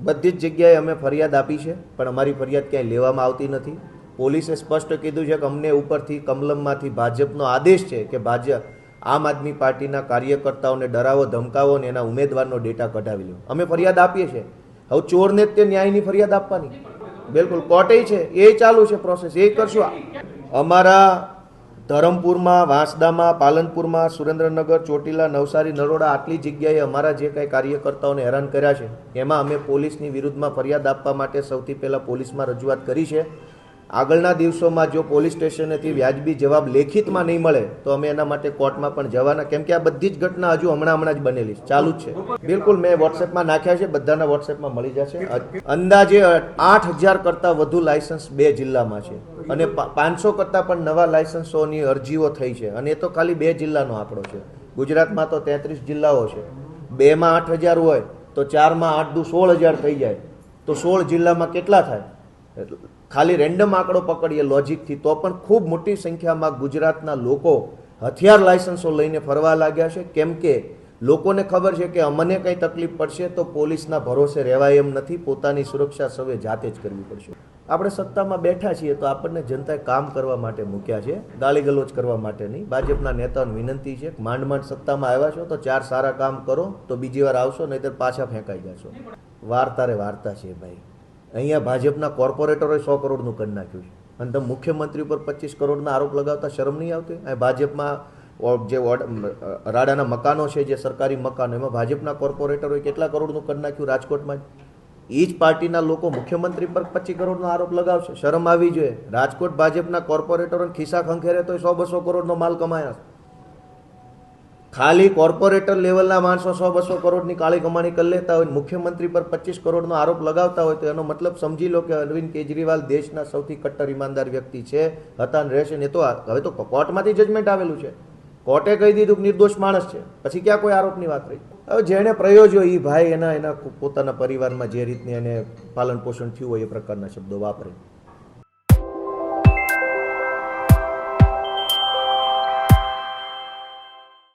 બધી જ જગ્યાએ અમે ફરિયાદ આપી છે, પણ અમારી ફરિયાદ ક્યાંય લેવામાં આવતી નથી. પોલીસે સ્પષ્ટ કીધું છે કે અમને ઉપરથી કમલમમાંથી ભાજપનો આદેશ છે કે ભાજપ આમ આદમી પાર્ટીના કાર્યકર્તાઓને ડરાવો ધમકાવો અને એના ઉમેદવારનો ડેટા કઢાવી લો. અમે ફરિયાદ આપીએ છીએ. હવે ચોરને જ તે ન્યાયની ફરિયાદ આપવાની. બિલકુલ કોર્ટે છે, એ ચાલુ છે પ્રોસેસ, એ કરશું. અમારા ધરમપુરમાં, વાંસદામાં, પાલનપુરમાં, સુરેન્દ્રનગર, ચોટીલા, નવસારી, નરોડા આટલી જગ્યાએ અમારા જે કંઈ કાર્યકર્તાઓને હેરાન કર્યા છે એમાં અમે પોલીસની વિરુદ્ધમાં ફરિયાદ આપવા માટે સૌથી પહેલાં પોલીસમાં રજૂઆત કરી છે. આગળના દિવસોમાં જો પોલીસ સ્ટેશનેથી વ્યાજબી જવાબ લેખિતમાં નહીં મળે તો અમે એના માટે કોર્ટમાં પણ જવાના, કેમ કે આ બધી જ ઘટના હજુ હમણાં જ બનેલી છે, ચાલુ જ છે. બિલકુલ મેં વોટ્સએપમાં નાખ્યા છે, બધાના વોટ્સએપમાં મળી જશે. અંદાજે 8,000 કરતાં વધુ લાયસન્સ 2 જિલ્લામાં છે અને 500 કરતાં પણ નવા લાયસન્સોની અરજીઓ થઈ છે, અને એ તો ખાલી 2 જિલ્લાનો આંકડો છે. ગુજરાતમાં તો 33 જિલ્લાઓ છે. 2માં 8,000 હોય તો 4માં 8 દુ 16,000 થઈ જાય, તો 16 જિલ્લામાં કેટલા થાય? ખાલી રેન્ડમ આંકડો પકડીએ લોજિકથી તો પણ ખૂબ મોટી સંખ્યામાં ગુજરાતના લોકો હથિયાર લાયસન્સો લઈને ફરવા લાગ્યા છે, કેમ કે લોકોને ખબર છે કે અમને કંઈ તકલીફ પડશે તો પોલીસના ભરોસે રહેવાય એમ નથી, પોતાની સુરક્ષા સૌએ જાતે જ કરવી પડશે. આપણે સત્તામાં બેઠા છીએ તો આપણને જનતાએ કામ કરવા માટે મૂક્યા છે, ગાળી ગલોચ કરવા માટે નહીં. ભાજપના નેતાઓને વિનંતી છે કે માંડ સત્તામાં આવ્યા છો તો 4 સારા કામ કરો તો બીજી વાર આવશો, નહીંતર પાછા ફેંકાઈ જશો. વાર્તારે વાર્તા છે ભાઈ. અહીંયા ભાજપના કોર્પોરેટરોએ 100 કરોડનું કરી નાખ્યું છે અને તમે મુખ્યમંત્રી ઉપર 25 કરોડના આરોપ લગાવતા શરમ નહીં આવતી? અહીં ભાજપમાં જે રાડાના મકાનો છે, જે સરકારી મકાનો, એમાં ભાજપના કોર્પોરેટરોએ કેટલા કરોડનું કરી નાખ્યું રાજકોટમાં જ. એ જ પાર્ટીના લોકો મુખ્યમંત્રી પર 25 કરોડનો આરોપ લગાવશે, શરમ આવી જોઈએ. રાજકોટ ભાજપના કોર્પોરેટરોને ખિસ્સા ખંખેરે તો 100-200 કરોડનો માલ કમાયા. ખાલી કોર્પોરેટર લેવલના માણસો 100-200 કરોડની કાળી કમાણી કરી લેતા હોય, મુખ્યમંત્રી પર 25 કરોડનો આરોપ લગાવતા હોય તો એનો મતલબ સમજી લો કે અરવિંદ કેજરીવાલ દેશના સૌથી કટ્ટર ઈમાનદાર વ્યક્તિ છે, હતા ને રહેશે. ને તો હવે તો કોર્ટમાંથી જજમેન્ટ આવેલું છે, કોર્ટે કહી દીધું કે નિર્દોષ માણસ છે, પછી ક્યાં કોઈ આરોપની વાત રહી? હવે જેને પ્રયોજ્યો એ ભાઈ એના પોતાના પરિવારમાં જે રીતની એને પાલન પોષણ થયું હોય એ પ્રકારના શબ્દો વાપરે.